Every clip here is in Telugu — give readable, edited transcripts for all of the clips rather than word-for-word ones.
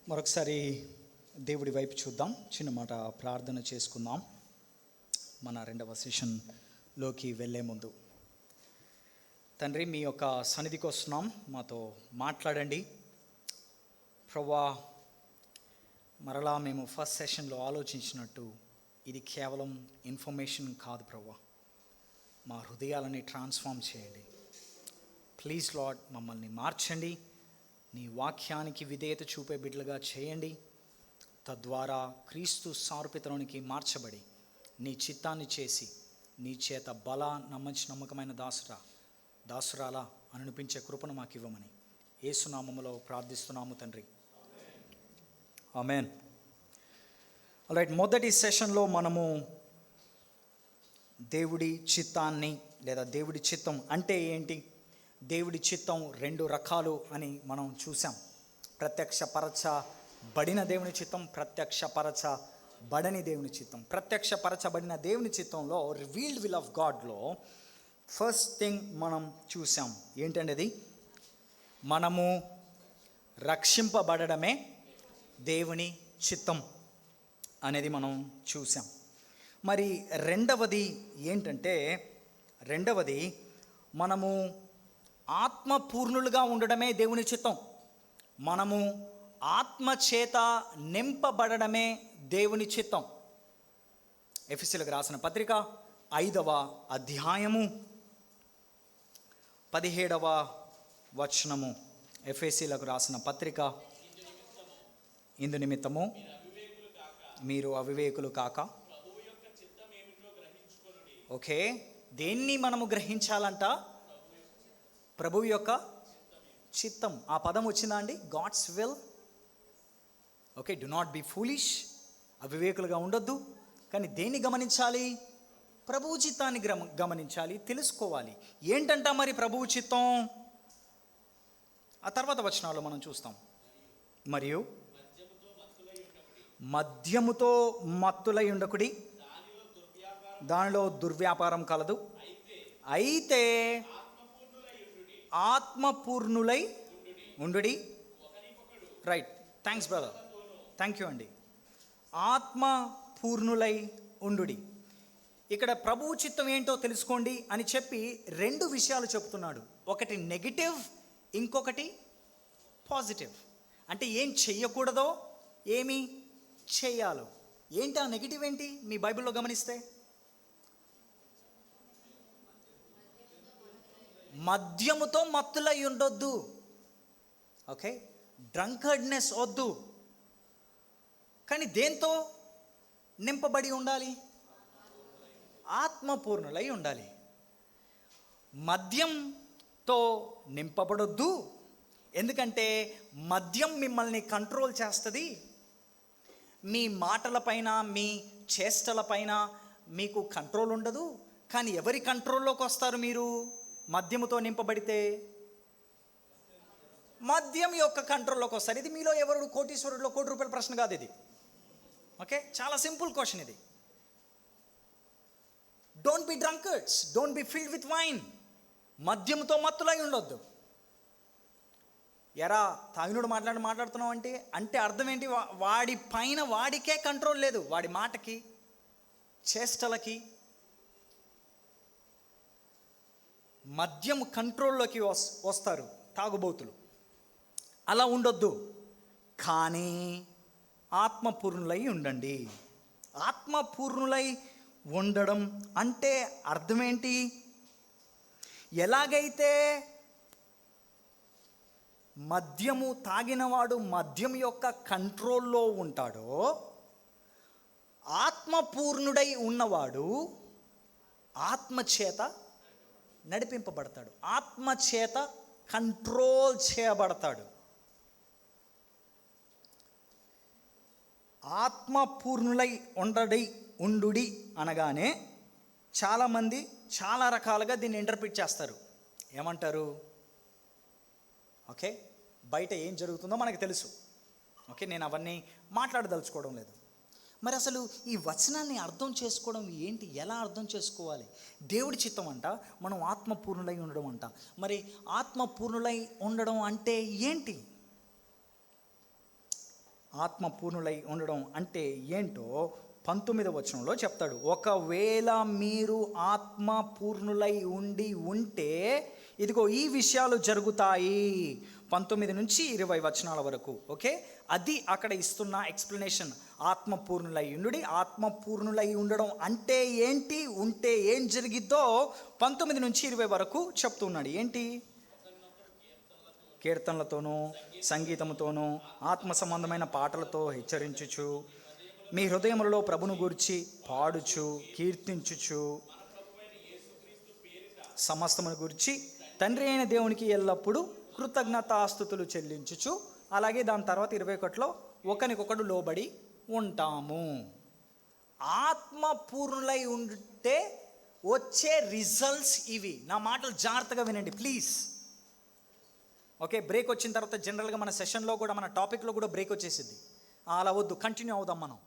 మరొకసారి దేవుడి వైపు చూద్దాం, చిన్న మాట ప్రార్థన చేసుకుందాం. మన రెండవ సెషన్లోకి వెళ్ళే ముందు, తండ్రి మీ యొక్క సన్నిధికి వస్తున్నాం, మాతో మాట్లాడండి ప్రభువా. మరలా మేము ఫస్ట్ సెషన్లో ఆలోచించినట్టు ఇది కేవలం ఇన్ఫర్మేషన్ కాదు ప్రభువా, మా హృదయాలని ట్రాన్స్ఫార్మ్ చేయండి. ప్లీజ్ లార్డ్, మమ్మల్ని మార్చండి, నీ వాక్యానికి విధేయత చూపే బిడ్డలుగా చేయండి. తద్వారా క్రీస్తు సారూప్యతలోనికి మార్చబడి నీ చిత్తాన్ని చేసి నీ చేత నమ్మకమైన దాసురాలా అని అనిపించే కృపను మాకు ఇవ్వమని యేసునామములో ప్రార్థిస్తున్నాము తండ్రి, ఆమేన్. ఆల్రైట్, మొదటి సెషన్లో మనము దేవుడి చిత్తాన్ని లేదా దేవుడి చిత్తం అంటే ఏంటి, దేవుడి చిత్తం రెండు రకాలు అని మనం చూసాం. ప్రత్యక్షపరచబడిన దేవుని చిత్తం, ప్రత్యక్షపరచబడని దేవుని చిత్తం. ప్రత్యక్షపరచబడిన దేవుని చిత్తంలో రివీల్డ్ విల్ ఆఫ్ గాడ్లో ఫస్ట్ థింగ్ మనం చూసాం ఏంటంటే, అది మనము రక్షింపబడమే దేవుని చిత్తం అనేది మనం చూసాం. మరి రెండవది ఏంటంటే, మనము ఆత్మపూర్ణులుగా ఉండడమే దేవుని చిత్తం. మనము ఆత్మచేత నింపబడడమే దేవుని చిత్తం. ఎఫెసీయులకు రాసిన పత్రిక 5వ అధ్యాయము 17వ వచనము. ఎఫెసీయులకు రాసిన పత్రిక, ఇందు నిమిత్తము మీరు అవివేకులు కాక. ఓకే, దేన్ని మనము గ్రహించాలంట? ప్రభువు యొక్క చిత్తం. ఆ పదం వచ్చిందా అండి? God's will. Okay, do not be foolish, అవివేకులుగా ఉండొద్దు. కానీ దేన్ని గమనించాలి? ప్రభువు చిత్తాన్ని గమనించాలి, తెలుసుకోవాలి. ఏంటంట మరి ప్రభువు చిత్తం? ఆ తర్వాత వచనాల్లో మనం చూస్తాం. మరియు మద్యముతో మత్తులై ఉండకుడి, దానిలో దుర్వ్యాపారం కలదు. అయితే ఆత్మపూర్ణులై ఉండుడి. Right, thanks brother, thank you అండి. ఆత్మపూర్ణులై ఉండుడి. ఇక్కడ ప్రభువు చిత్తం ఏంటో తెలుసుకోండి అని చెప్పి రెండు విషయాలు చెప్తున్నాడు. ఒకటి నెగిటివ్, ఇంకొకటి పాజిటివ్. అంటే ఏం చెయ్యకూడదో, ఏమి చెయ్యాలో. ఏంటి ఆ నెగిటివ్ ఏంటి? మీ బైబిల్లో గమనిస్తే మద్యముతో మత్తులై ఉండొద్దు. ఓకే, డ్రంకర్డ్నెస్ వద్దు. కానీ దేంతో నింపబడి ఉండాలి? ఆత్మపూర్ణులై ఉండాలి. మద్యంతో నింపబడొద్దు, ఎందుకంటే మద్యం మిమ్మల్ని కంట్రోల్ చేస్తుంది. మీ మాటలపైన, మీ చేష్టలపైన మీకు కంట్రోల్ ఉండదు. కానీ ఎవరి కంట్రోల్లోకి వస్తారు మీరు? మద్యముతో నింపబడితే మద్యం యొక్క కంట్రోల్లోకి వస్తారు. ఇది మీలో ఎవరు కోటీశ్వరుడిలో కోటి రూపాయల ప్రశ్న కాదు ఇది. ఓకే, చాలా సింపుల్ క్వశ్చన్ ఇది. Don't be drunkards, don't be filled with wine. మద్యముతో మత్తులై ఉండొద్దు. ఎరా తాగినోడు మాట్లాడుతున్నావు అంటే అర్థం ఏంటి? వాడి పైన వాడికే కంట్రోల్ లేదు, వాడి మాటకి, చేష్టలకి. మద్యం కంట్రోల్లోకి వస్తారు తాగుబోతులు. అలా ఉండొద్దు. కానీ ఆత్మపూర్ణులై ఉండండి. ఆత్మపూర్ణులై ఉండడం అంటే అర్థం ఏంటి? ఎలాగైతే మద్యము తాగినవాడు మద్యం యొక్క కంట్రోల్లో ఉంటాడో, ఆత్మపూర్ణుడై ఉన్నవాడు ఆత్మచేత నడిపింపబడతాడు, ఆత్మచేత కంట్రోల్ చేయబడతాడు. ఆత్మపూర్ణులై ఉండుడి అనగానే చాలామంది చాలా రకాలుగా దీన్ని ఇంటర్ప్రిట్ చేస్తారు. ఏమంటారు? ఓకే, బయట ఏం జరుగుతుందో మనకు తెలుసు. ఓకే, నేను అవన్నీ మాట్లాడదలుచుకోవడం లేదు. మరి అసలు ఈ వచనాన్ని అర్థం చేసుకోవడం ఏంటి? ఎలా అర్థం చేసుకోవాలి? దేవుడి చిత్తం అంట, మనం ఆత్మపూర్ణులై ఉండడం అంట. మరి ఆత్మపూర్ణులై ఉండడం అంటే ఏంటి? ఆత్మపూర్ణులై ఉండడం అంటే ఏంటో 19వ వచనంలో చెప్తాడు. ఒకవేళ మీరు ఆత్మపూర్ణులై ఉంటే ఇదిగో ఈ విషయాలు జరుగుతాయి. 19 నుంచి 20 వచనాల వరకు. ఓకే, అది అక్కడ ఇస్తున్న ఎక్స్ప్లెనేషన్. ఆత్మపూర్ణులై ఆత్మపూర్ణులై ఉండడం అంటే ఏంటి, ఉంటే ఏం జరిగిద్దో 19 నుంచి 20 వరకు చెప్తున్నాడు. ఏంటి? కీర్తనలతోనూ సంగీతముతోనూ ఆత్మ సంబంధమైన పాటలతో హెచ్చరించుచు మీ హృదయములలో ప్రభును గూర్చి పాడుచు కీర్తించుచు సమస్తమును గురించి తండ్రి అయిన దేవునికి ఎల్లప్పుడూ కృతజ్ఞతాస్తుతులు చెల్లించుచు. అలాగే దాని తర్వాత 21లో ఒకరికొకడు లోబడి ఉంటాము. ఆత్మపూర్ణులై ఉంటే వచ్చే రిజల్ట్స్ ఇవి. నా మాటలు జాగ్రత్తగా వినండి ప్లీజ్. ఓకే, బ్రేక్ వచ్చిన తర్వాత జనరల్గా మన సెషన్లో కూడా మన టాపిక్లో కూడా బ్రేక్ వచ్చేసింది. అలా వద్దు, కంటిన్యూ అవుదాం మనం.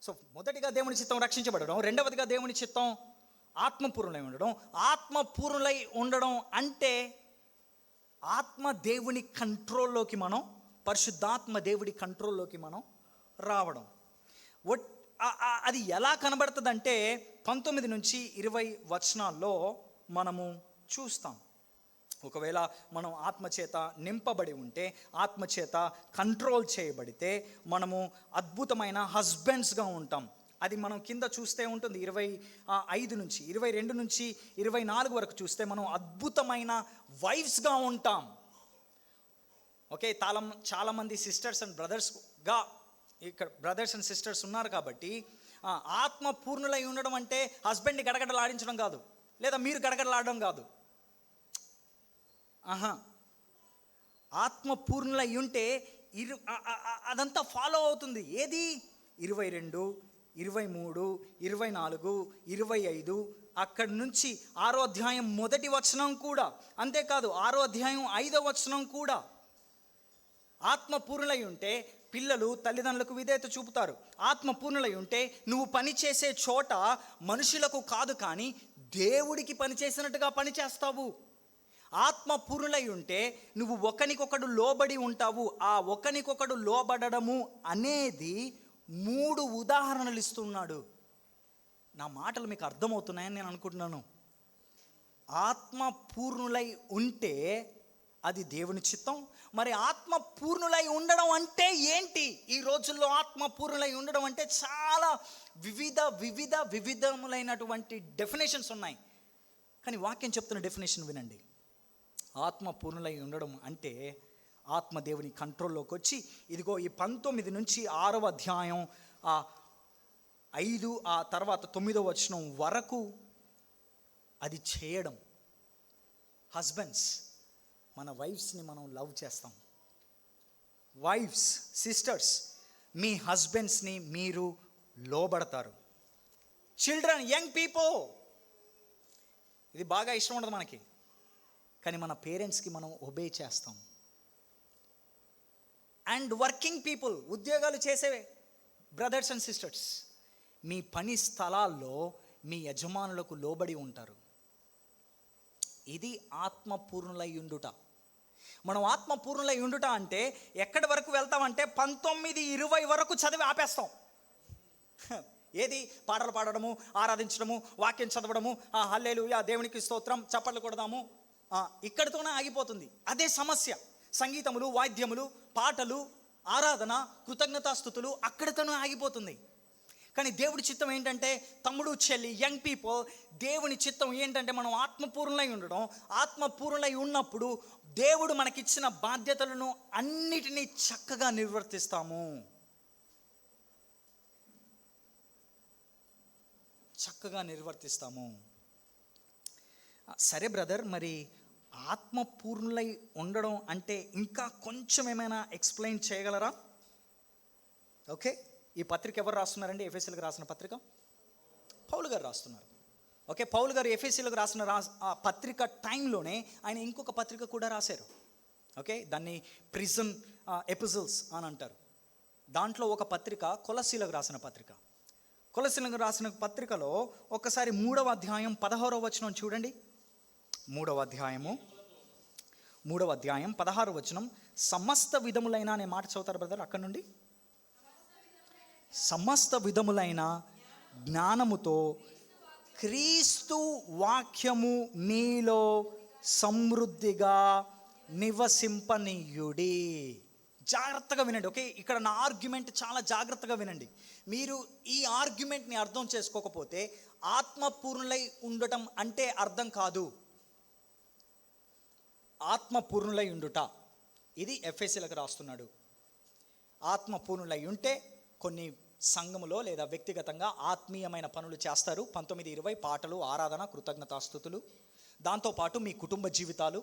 సో మొదటిగా దేవుని చిత్తం రక్షించబడడం, రెండవదిగా దేవుని చిత్తం ఆత్మపూర్ణులై ఉండడం. ఆత్మపూర్ణులై ఉండడం అంటే ఆత్మ దేవుని కంట్రోల్లోకి మనం, పరిశుద్ధాత్మ దేవుడి కంట్రోల్లోకి మనం రావడం. అది ఎలా కనబడుతుందంటే 19 నుంచి 20 వచనాల్లో మనము చూస్తాం. ఒకవేళ మనం ఆత్మచేత నింపబడి ఉంటే, ఆత్మచేత కంట్రోల్ చేయబడితే మనము అద్భుతమైన హస్బెండ్స్గా ఉంటాం. అది మనం కింద చూస్తే ఉంటుంది. 25 నుంచి 22 నుంచి 24 వరకు చూస్తే మనం అద్భుతమైన వైఫ్స్గా ఉంటాం. ఓకే, చాలామంది సిస్టర్స్ అండ్ బ్రదర్స్గా ఇక్కడ బ్రదర్స్ అండ్ సిస్టర్స్ ఉన్నారు కాబట్టి ఆత్మ పూర్ణులై ఉండడం అంటే హస్బెండ్ని గడగడలాడించడం కాదు, లేదా మీరు గడగడలాడడం కాదు. ఆత్మ పూర్ణులై ఉంటే అదంతా ఫాలో అవుతుంది. ఏది? 22, 23, 24, 25, అక్కడి నుంచి 6వ అధ్యాయం 1వ వచనం కూడా. అంతేకాదు 6వ అధ్యాయం 5వ వచనం కూడా. ఆత్మ పూర్ణులై ఉంటే పిల్లలు తల్లిదండ్రులకు విధేయత చూపుతారు. ఆత్మ పూర్ణులై ఉంటే నువ్వు పని చేసే చోట మనుషులకు కాదు కానీ దేవుడికి పని చేసినట్టుగా పని చేస్తావు. ఆత్మ పూర్ణులై ఉంటే నువ్వు ఒకనికొకడు లోబడి ఉంటావు. ఆ ఒకనికొకడు లోబడము అనేది 3 ఉదాహరణలు ఇస్తున్నాడు. నా మాటలు మీకు అర్థమవుతున్నాయని నేను అనుకుంటున్నాను. ఆత్మ పూర్ణులై ఉంటే అది దేవుని చిత్తం. మరి ఆత్మ పూర్ణులై ఉండడం అంటే ఏంటి? ఈ రోజుల్లో ఆత్మ పూర్ణులై ఉండడం అంటే చాలా వివిధములైనటువంటి డెఫినేషన్స్ ఉన్నాయి. కానీ వాక్యం చెప్తున్న డెఫినేషన్ వినండి. ఆత్మ పూర్ణులై ఉండడం అంటే ఆత్మ దేవుని కంట్రోల్లోకి వచ్చి ఇదిగో ఈ 19 నుంచి 6వ అధ్యాయం 5 ఆ తర్వాత 9వ వచనం వరకు అది చేయడం. హస్బెండ్స్, మన వైఫ్స్ని మనం లవ్ చేస్తాం. వైఫ్స్, సిస్టర్స్, మీ హస్బెండ్స్ని మీరు లోబడతారు. చిల్డ్రన్, యంగ్ పీపుల్, ఇది బాగా ఇష్టం ఉండదు మనకి, కానీ మన పేరెంట్స్కి మనం ఒబే చేస్తాం. అండ్ వర్కింగ్ పీపుల్, ఉద్యోగాలు చేసే బ్రదర్స్ అండ్ సిస్టర్స్, మీ పని స్థలాల్లో మీ యజమానులకు లోబడి ఉంటారు. ఇది ఆత్మపూర్ణులై ఉండుట. మనం ఆత్మపూర్ణులై ఉండుట అంటే ఎక్కడి వరకు వెళ్తామంటే 19-20 వరకు చదివి ఆపేస్తాం. ఏది? పాటలు పాడడము, ఆరాధించడము, వాక్యం చదవడము, హల్లెలూయా, దేవునికి స్తోత్రం, చప్పట్లు కొడదాము, ఇక్కడితోనే ఆగిపోతుంది. అదే సమస్య. సంగీతములు, వాద్యములు, పాటలు, ఆరాధన, కృతజ్ఞతాస్తుతులు అక్కడితోనే ఆగిపోతుంది. కానీ దేవుడి చిత్తం ఏంటంటే, తమ్ముడు, చెల్లి, యంగ్ పీపుల్, దేవుని చిత్తం ఏంటంటే మనం ఆత్మపూర్ణులై ఉండడం. ఆత్మపూర్ణులై ఉన్నప్పుడు దేవుడు మనకిచ్చిన బాధ్యతలను అన్నిటినీ చక్కగా నిర్వర్తిస్తాము. సరే బ్రదర్, మరి ఆత్మపూర్ణులై ఉండడం అంటే ఇంకా కొంచెం ఏమైనా ఎక్స్ప్లెయిన్ చేయగలరా? ఓకే, ఈ పత్రిక ఎవరు రాస్తున్నారండి? ఎఫెసీలకు రాసిన పత్రిక పౌలు గారు రాస్తున్నారు. ఓకే, పౌలు గారు ఎఫెసీలకు రాసిన పత్రిక టైంలోనే ఆయన ఇంకొక పత్రిక కూడా రాశారు. ఓకే, దాన్ని ప్రిజన్ ఎపిజల్స్ అని అంటారు. దాంట్లో ఒక పత్రిక కొలస్సీలకు రాసిన పత్రిక. కొలస్సీలకు రాసిన పత్రికలో ఒకసారి 3వ అధ్యాయం 16వ వచనం చూడండి. 3వ అధ్యాయము 3వ అధ్యాయం 16వ వచనం. సమస్త విధములైన అనే మాట చదువుతారు బ్రదర్ అక్కడ నుండి. సమస్త విధములైన జ్ఞానముతో క్రీస్తు వాక్యము మీలో సమృద్ధిగా నివసింపనీయుడి. జాగ్రత్తగా వినండి. ఓకే, ఇక్కడ నా ఆర్గ్యుమెంట్ చాలా జాగ్రత్తగా వినండి. మీరు ఈ ఆర్గ్యుమెంట్ని అర్థం చేసుకోకపోతే ఆత్మపూర్ణులై ఉండటం అంటే అర్థం కాదు. ఆత్మపూర్ణులై ఉండుట, ఇది ఎఫెసీలకు రాస్తున్నాడు. ఆత్మపూర్ణులై ఉంటే కొన్ని సంఘములో లేదా వ్యక్తిగతంగా ఆత్మీయమైన పనులు చేస్తారు. 19-20 పాటలు, ఆరాధన, కృతజ్ఞతాస్తుతులు, దాంతోపాటు మీ కుటుంబ జీవితాలు,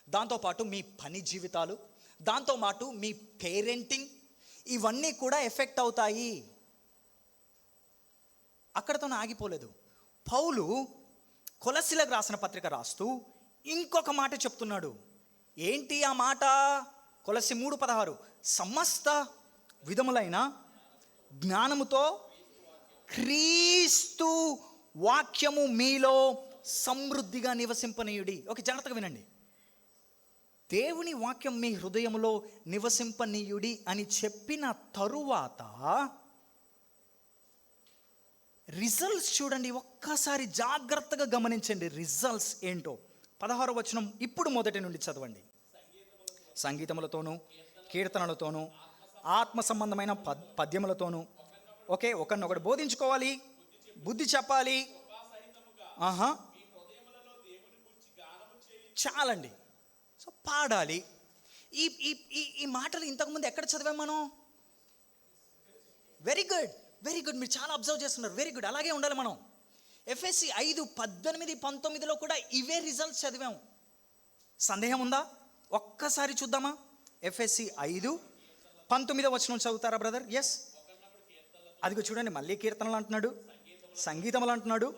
దాంతోపాటు మీ పని జీవితాలు, దాంతోపాటు మీ పేరెంటింగ్, ఇవన్నీ కూడా ఎఫెక్ట్ అవుతాయి. అక్కడతోనే ఆగిపోలేదు. పౌలు కొలస్సీలకు రాసిన పత్రిక రాస్తూ ఇంకొక మాట చెప్తున్నాడు. ఏంటి ఆ మాట? కొలస్సీ 3:16, సమస్త విధములైన జ్ఞానముతో క్రీస్తు వాక్యము మీలో సమృద్ధిగా నివసింపనీయుడి. ఓకే, జాగ్రత్తగా వినండి. దేవుని వాక్యం మీ హృదయంలో నివసింపనీయుడి అని చెప్పిన తరువాత రిజల్ట్స్ చూడండి. ఒక్కసారి జాగ్రత్తగా గమనించండి రిజల్ట్స్ ఏంటో. 16వ వచనం ఇప్పుడు మొదటి నుండి చదవండి. సంగీతములతోనూ కీర్తనలతోనూ ఆత్మ సంబంధమైన పద్యములతోనూ. ఓకే, ఒకరినొకడు బోధించుకోవాలి, బుద్ధి చెప్పాలి. చాలండి. సో పాడాలి. ఈ ఈ ఈ మాటలు ఇంతకుముందు ఎక్కడ చదివాం మనం? Very good, very good. మీరు చాలా అబ్జర్వ్ చేస్తున్నారు. వెరీ గుడ్, అలాగే ఉండాలి మనం. ఎఫ్ఎస్సి 5:18-19లో కూడా ఇవే రిజల్ట్స్ చదివాం. సందేహం ఉందా? ఒక్కసారి చూద్దామా? ఎఫ్ఎస్సి 5:19 వచనం చదువుతారా బ్రదర్? ఎస్, అదిగో చూడండి. మళ్ళీ కీర్తనలు అంటున్నాడు, సంగీతములు అంటున్నాడు,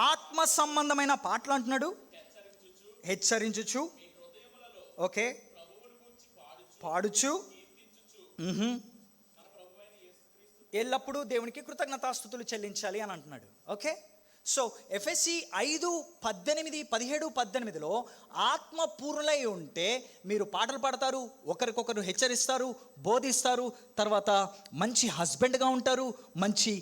ఆత్మ సంబంధమైన పాటలు అంటున్నాడు, హెచ్చరించుచు, ఓకే, పాడుచు, ఎల్లప్పుడూ దేవునికి కృతజ్ఞతాస్తుతులు చెల్లించాలి అని అంటున్నాడు. ఓకే, సో ఎఫ్ఎస్సి 5:17-18లో ఆత్మపూర్ణులై ఉంటే మీరు పాటలు పాడతారు, ఒకరికొకరు హెచ్చరిస్తారు, బోధిస్తారు, తర్వాత మంచి హస్బెండ్గా ఉంటారు, మంచి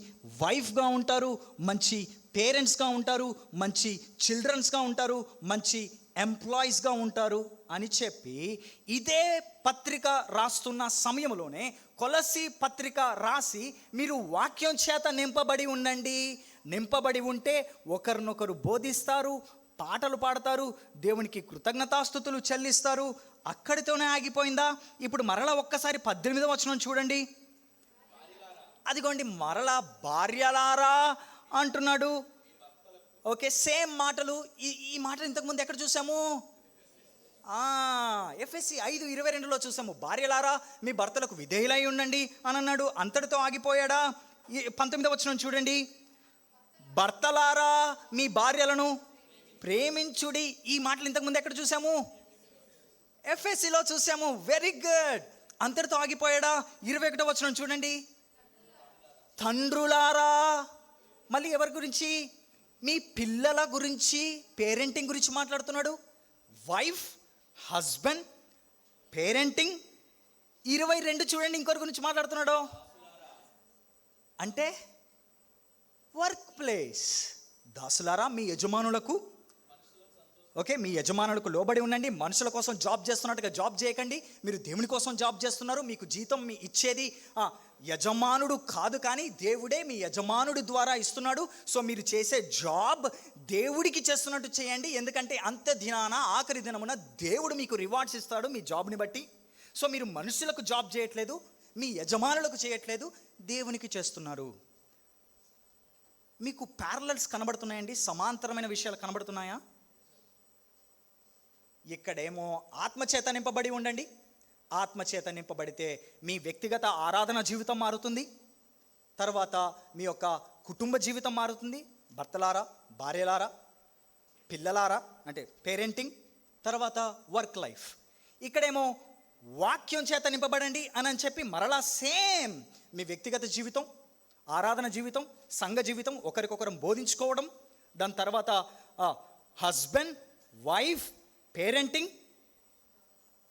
వైఫ్గా ఉంటారు, మంచి పేరెంట్స్గా ఉంటారు, మంచి చిల్డ్రన్స్గా ఉంటారు, మంచి ఎంప్లాయీస్గా ఉంటారు అని చెప్పి ఇదే పత్రిక రాస్తున్న సమయంలోనే కొలస్సీ పత్రిక రాసి మీరు వాక్యం చేత నింపబడి ఉండండి. నింపబడి ఉంటే ఒకరినొకరు బోధిస్తారు, పాటలు పాడతారు, దేవునికి కృతజ్ఞతాస్తుతులు చెల్లిస్తారు. అక్కడితోనే ఆగిపోయిందా? ఇప్పుడు మరలా ఒక్కసారి 18వ వచనం చూడండి. అదిగోండి, మరలా భార్యలారా అంటున్నాడు. ఓకే, సేమ్ మాటలు. ఈ మాటలు ఇంతకుముందు ఎక్కడ చూసాము? ఎఫ్ఎస్సి 5:22లో చూసాము. భార్యలారా మీ భర్తలకు విధేయులై ఉండండి అని అన్నాడు. అంతటితో ఆగిపోయాడా? 19వ వచనం చూడండి. భర్తలారా మీ భార్యలను ప్రేమించుడి. ఈ మాటలు ఇంతకుముందు ఎక్కడ చూసాము? ఎఫ్ఎస్సిలో చూసాము. Very good. అంతటితో ఆగిపోయాడా? 21వ వచనం చూడండి. తండ్రులారా, మళ్ళీ ఎవరి గురించి? మీ పిల్లల గురించి, పేరెంటింగ్ గురించి మాట్లాడుతున్నాడు. Wife, husband, parenting. 22 చూడండి, ఇంకొకరి గురించి మాట్లాడుతున్నాడు. అంటే వర్క్ ప్లేస్. దాసులారా మీ యజమానులకు, ఓకే, మీ యజమానులకు లోబడి ఉండండి. మనుషుల కోసం జాబ్ చేస్తున్నట్టుగా జాబ్ చేయకండి. మీరు దేవుని కోసం జాబ్ చేస్తున్నారు. మీకు జీతం మీ ఇచ్చేది యజమానుడు కాదు, కానీ దేవుడే మీ యజమానుడి ద్వారా ఇస్తున్నాడు. సో మీరు చేసే జాబ్ దేవుడికి చేస్తున్నట్టు చేయండి. ఎందుకంటే అంత్య దినాన, ఆఖరి దినమున దేవుడు మీకు రివార్డ్స్ ఇస్తాడు మీ జాబ్ని బట్టి. సో మీరు మనుషులకు జాబ్ చేయట్లేదు, మీ యజమానులకు చేయట్లేదు, దేవునికి చేస్తున్నారు. మీకు ప్యారలల్స్ కనబడుతున్నాయండి? సమాంతరమైన విషయాలు కనబడుతున్నాయా? ఇక్కడేమో ఆత్మచేత నింపబడి ఉండండి. ఆత్మచేత నింపబడితే మీ వ్యక్తిగత ఆరాధన జీవితం మారుతుంది. తర్వాత మీ యొక్క కుటుంబ జీవితం మారుతుంది. భర్తలారా, భార్యలారా, పిల్లలారా అంటే పేరెంటింగ్, తర్వాత వర్క్ లైఫ్. ఇక్కడేమో వాక్యం చేత నింపబడండి అని చెప్పి మరలా సేమ్ మీ వ్యక్తిగత జీవితం, ఆరాధన జీవితం, సంఘ జీవితం, ఒకరికొకరం బోధించుకోవడం, దాని తర్వాత husband, wife, parenting,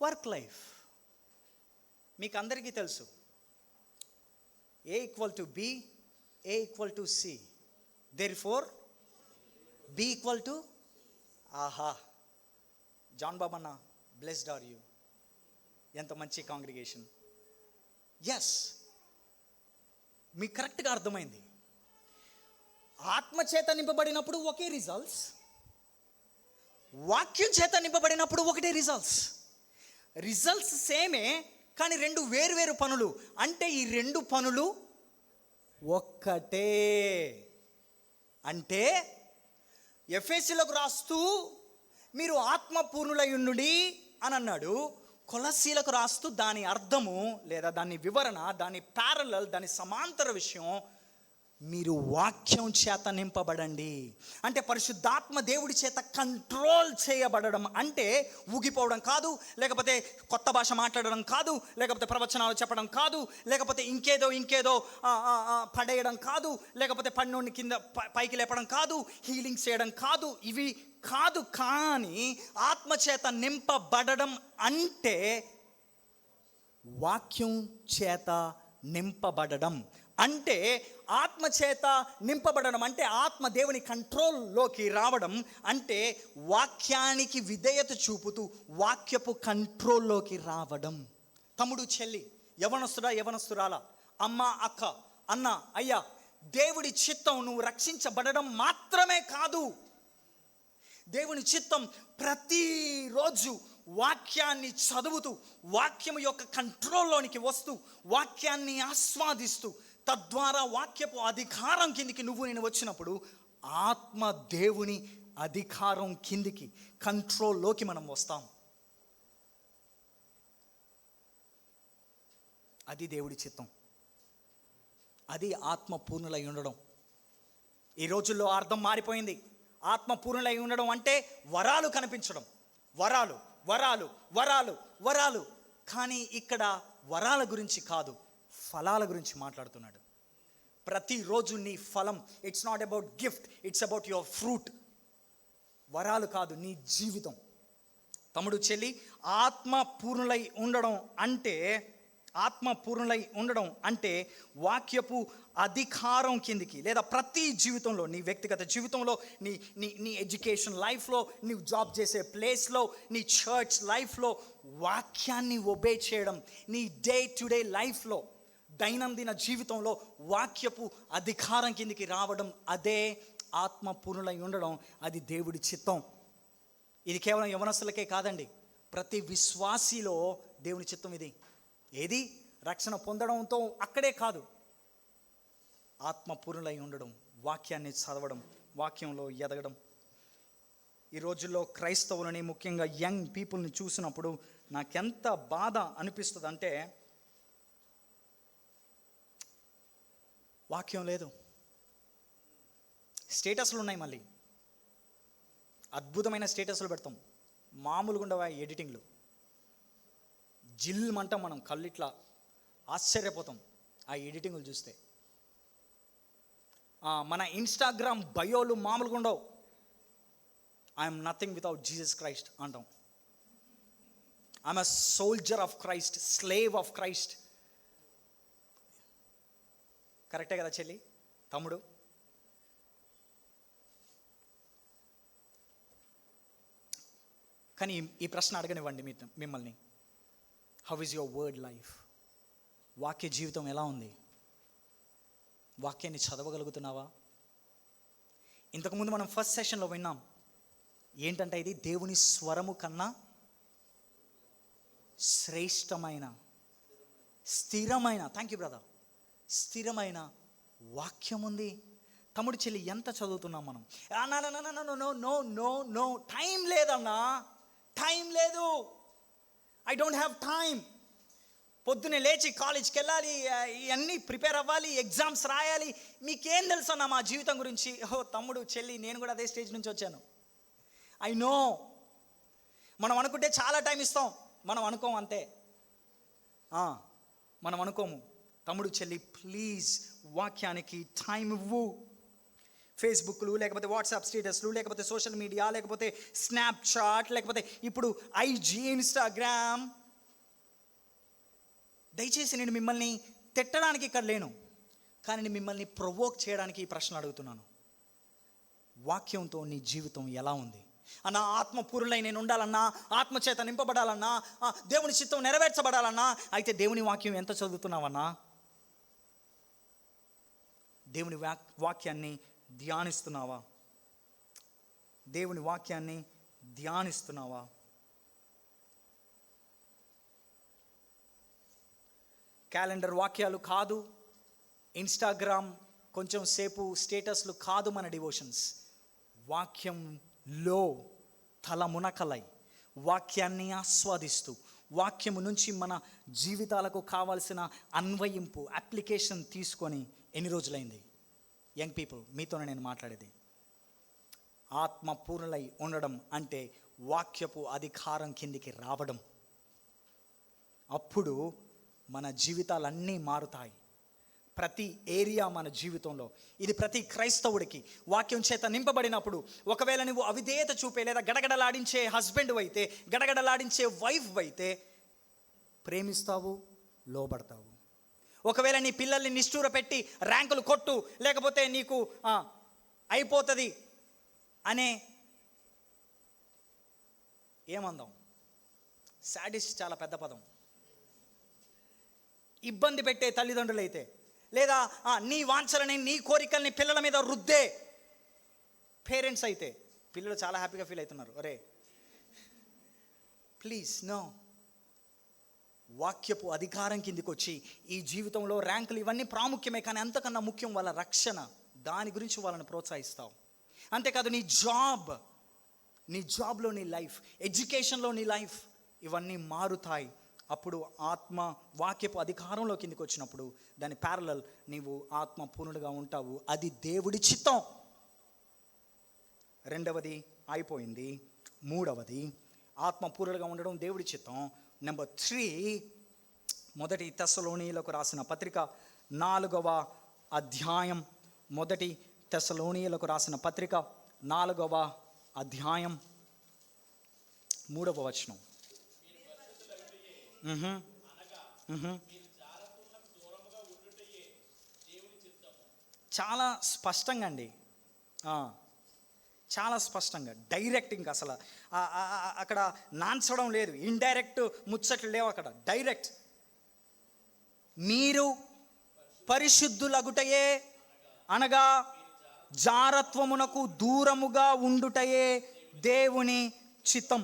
work life. మీకు అందరికీ తెలుసు, A = B, A = C. Therefore, B = ఆహా, జాన్ బాబన్న, బ్లెస్డ్ ఆర్ యూ. ఎంత మంచి కాంగ్రిగేషన్. ఎస్, మీకు కరెక్ట్గా అర్థమైంది. ఆత్మచేత నింపబడినప్పుడు ఒకే రిజల్ట్స్, వాక్యం చేత నింపబడినప్పుడు ఒకటే రిజల్ట్స్ సేమే, కానీ రెండు వేరు పనులు. అంటే ఈ రెండు పనులు ఒక్కటే. అంటే ఎఫెసీయులకు రాస్తూ మీరు ఆత్మపూర్ణులయుండుడి అని అన్నాడు. కొలస్సీలకు రాస్తూ దాని అర్థము లేదా దాని వివరణ, దాని ప్యారలల్, దాని సమాంతర విషయం, మీరు వాక్యం చేత నింపబడండి. అంటే పరిశుద్ధాత్మ దేవుడి చేత కంట్రోల్ చేయబడడం. అంటే ఊగిపోవడం కాదు, లేకపోతే కొత్త భాష మాట్లాడడం కాదు, లేకపోతే ప్రవచనాలు చెప్పడం కాదు, లేకపోతే ఇంకేదో పడేయడం కాదు, లేకపోతే పన్నోడిని కింద పైకి లేపడం కాదు, హీలింగ్ చేయడం కాదు, ఇవి కాదు. కానీ ఆత్మచేత నింపబడడం అంటే వాక్యం చేత నింపబడడం. అంటే ఆత్మచేత నింపబడడం అంటే ఆత్మ దేవుని కంట్రోల్లోకి రావడం. అంటే వాక్యానికి విధేయత చూపుతూ వాక్యపు కంట్రోల్లోకి రావడం. తమ్ముడు, చెల్లి, యవనస్తుడా, యవనస్తురాలా, అమ్మ, అక్క, అన్న, అయ్యా, దేవుడి చిత్తం నువ్వు రక్షించబడడం మాత్రమే కాదు. దేవుని చిత్తం ప్రతిరోజు వాక్యాన్ని చదువుతూ, వాక్యం యొక్క కంట్రోల్లోనికి వస్తూ, వాక్యాన్ని ఆస్వాదిస్తూ, తద్వారా వాక్యపు అధికారం కిందికి నేను వచ్చినప్పుడు ఆత్మ దేవుని అధికారం కిందికి, కంట్రోల్లోకి మనం వస్తాం. అది దేవుడి చిత్తం. అది ఆత్మ పూర్ణులై ఉండడం. ఈ రోజుల్లో అర్థం మారిపోయింది. ఆత్మ పూర్ణులై ఉండడం అంటే వరాలు కనిపించడం, వరాలు వరాలు వరాలు వరాలు. కానీ ఇక్కడ వరాల గురించి కాదు, ఫలాల గురించి మాట్లాడుతున్నాడు. ప్రతిరోజు నీ ఫలం. It's not about gift, it's about your fruit. వరాలు కాదు, నీ జీవితం. తమ్ముడు, చెల్లి, ఆత్మ పూర్ణులై ఉండడం అంటే వాక్యపు అధికారం కిందికి, లేదా ప్రతి జీవితంలో, నీ వ్యక్తిగత జీవితంలో, నీ నీ నీ ఎడ్యుకేషన్ లైఫ్లో, నీవు జాబ్ చేసే ప్లేస్లో, నీ చర్చ్ లైఫ్లో వాక్యాన్ని ఒబే చేయడం, నీ డే టు డే లైఫ్లో, దైనందిన జీవితంలో వాక్యపు అధికారం కిందికి రావడం, అదే ఆత్మ పూర్ణులై ఉండడం. అది దేవుడి చిత్తం. ఇది కేవలం యవనస్తులకే కాదండి, ప్రతి విశ్వాసిలో దేవుని చిత్తం ఇది. ఏది? రక్షణ పొందడంతో అక్కడే కాదు, ఆత్మ పూర్ణులై ఉండడం, వాక్యాన్ని చదవడం, వాక్యంలో ఎదగడం. ఈ రోజుల్లో క్రైస్తవులని, ముఖ్యంగా యంగ్ పీపుల్ని చూసినప్పుడు నాకెంత బాధ అనిపిస్తుంది అంటే, వాక్యం లేదు. స్టేటస్లు ఉన్నాయి, మళ్ళీ అద్భుతమైన స్టేటస్లు పెడతాం, మామూలుగా ఉండవా ఎడిటింగ్లు, జిల్మంటాం మనం, కళ్ళిట్లా ఆశ్చర్యపోతాం ఆ ఎడిటింగ్లు చూస్తే. మన ఇన్స్టాగ్రామ్ బయోలు మామూలుగా ఉండవు. I'm nothing without Jesus Christ అంటాం. I'm a soldier of Christ, slave of Christ. కరెక్టే కదా చెల్లి, తమ్ముడు? కానీ ఈ ప్రశ్న అడగనివ్వండి మిమ్మల్ని, how is your word life? వాక్య జీవితం ఎలా ఉంది? వాక్యాన్ని చదవగలుగుతున్నావా? ఇంతకుముందు మనం ఫస్ట్ సెషన్లో విన్నాం ఏంటంటే, ఇది దేవుని స్వరము కన్నా శ్రేష్టమైన, స్థిరమైన, థ్యాంక్ యూ బ్రదర్, స్థిరమైన వాక్యం ఉంది. తమ్ముడు, చెల్లి, ఎంత చదువుతున్నాం మనం? నో టైం లేదన్నా, టైం లేదు, ఐ డోంట్ హ్యావ్ టైం. పొద్దున్నే లేచి కాలేజ్కి వెళ్ళాలి, ఇవన్నీ ప్రిపేర్ అవ్వాలి, ఎగ్జామ్స్ రాయాలి. మీకేం తెలుసు అన్న మా జీవితం గురించి? ఓ తమ్ముడు, చెల్లి, నేను కూడా అదే స్టేజ్ నుంచి వచ్చాను. I know. మనం అనుకుంటే చాలా టైం ఇస్తాం, మనం అనుకోము, అంతే. మనం అనుకోము. తమ్ముడు, చెల్లి, ప్లీజ్ వాక్యానికి టైం ఇవ్వు. ఫేస్బుక్లు, లేకపోతే వాట్సాప్ స్టేటస్లు, లేకపోతే సోషల్ మీడియా, లేకపోతే స్నాప్చాట్, లేకపోతే ఇప్పుడు IG, ఇన్స్టాగ్రామ్, దయచేసి నేను మిమ్మల్ని తిట్టడానికి ఇక్కడ లేను, కానీ నేను మిమ్మల్ని ప్రొవోక్ చేయడానికి ఈ ప్రశ్న అడుగుతున్నాను. వాక్యంతో నీ జీవితం ఎలా ఉంది అన్నా? ఆత్మపూర్ణులై నేను ఉండాలన్నా, ఆత్మచేత నింపబడాలన్నా, దేవుని చిత్తం నెరవేర్చబడాలన్నా, అయితే దేవుని వాక్యం ఎంత చదువుతున్నావన్నా? దేవుని వాక్యాన్ని ధ్యానిస్తున్నావా? దేవుని వాక్యాన్ని ధ్యానిస్తున్నావా? క్యాలెండర్ వాక్యాలు కాదు, ఇన్స్టాగ్రామ్ కొంచెం సేపు స్టేటస్లు కాదు మన డివోషన్స్. వాక్యంలో తల మునకలై వాక్యాన్ని ఆస్వాదిస్తూ వాక్యము నుంచి మన జీవితాలకు కావాల్సిన అన్వయింపు, అప్లికేషన్ తీసుకొని ఎన్ని రోజులైంది? యంగ్ పీపుల్, మీతోనే నేను మాట్లాడేది. ఆత్మపూర్ణులై ఉండడం అంటే వాక్యపు అధికారం కిందికి రావడం. అప్పుడు మన జీవితాలన్నీ మారుతాయి. ప్రతి ఏరియా మన జీవితంలో, ఇది ప్రతి క్రైస్తవుడికి వాక్యం చేత నింపబడినప్పుడు, ఒకవేళ నువ్వు అవిధేయత చూపే లేదా గడగడలాడించే హస్బెండ్ అయితే, గడగడలాడించే వైఫ్ అయితే, ప్రేమిస్తావు, లోబడతావు. ఒకవేళ నీ పిల్లల్ని నిష్ఠూర పెట్టి ర్యాంకులు కొట్టు, లేకపోతే నీకు అయిపోతుంది అనే ఏమందాం, సాడిస్ట్ చాలా పెద్ద పదం, ఇబ్బంది పెట్టే తల్లిదండ్రులైతే, లేదా నీ వాంఛలని నీ కోరికల్ని పిల్లల మీద రుద్దే పేరెంట్స్ అయితే, పిల్లలు చాలా హ్యాపీగా ఫీల్ అవుతున్నారు. అరే ప్లీజ్ నో. వాక్యపు అధికారం కిందికి వచ్చి ఈ జీవితంలో ర్యాంకులు ఇవన్నీ ప్రాముఖ్యమే, కానీ అంతకన్నా ముఖ్యం వాళ్ళ రక్షణ. దాని గురించి వాళ్ళని ప్రోత్సహిస్తావు. అంతేకాదు నీ జాబ్లో నీ లైఫ్, ఎడ్యుకేషన్లో నీ లైఫ్, ఇవన్నీ మారుతాయి. అప్పుడు ఆత్మ వాక్యపు అధికారంలో కిందికి వచ్చినప్పుడు దాని ప్యారలల్ నీవు ఆత్మపూర్ణుడిగా ఉంటావు. అది దేవుడి చిత్తం. రెండవది అయిపోయింది. మూడవది ఆత్మపూర్ణుడిగా ఉండడం దేవుడి చిత్తం. నెంబర్ 3, మొదటి తెస్సలోనీయులకు రాసిన పత్రిక 4వ అధ్యాయం. మొదటి తెస్సలోనీయులకు రాసిన పత్రిక 4వ అధ్యాయం 3వ వచనం. చాలా స్పష్టంగా అండి, చాలా స్పష్టంగా, డైరెక్ట్. ఇంకా అసలు అక్కడ నాన్చడం లేదు, ఇండైరెక్ట్ ముచ్చట్లు లేవు అక్కడ, డైరెక్ట్. మీరు పరిశుద్ధులగుటయే అనగా జారత్వమునకు దూరముగా ఉండుటయే దేవుని చిత్తం.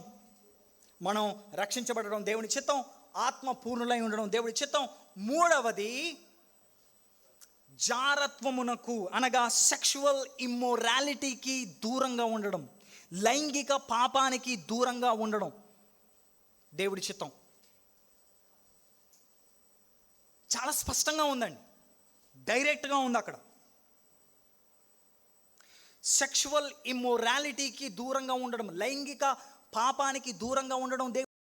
మనం రక్షించబడడం దేవుని చిత్తం, ఆత్మపూర్ణులై ఉండడం దేవుడి చిత్తం. మూడవది జారత్వమునకు అనగా సెక్షువల్ ఇమ్మొరాలిటీకి దూరంగా ఉండడం, లైంగిక పాపానికి దూరంగా ఉండడం దేవుడి చిత్తం. చాలా స్పష్టంగా ఉందండి, డైరెక్ట్గా ఉంది అక్కడ. సెక్షువల్ ఇమ్మొరాలిటీకి దూరంగా ఉండడం, లైంగిక పాపానికి దూరంగా ఉండడం దేవుడి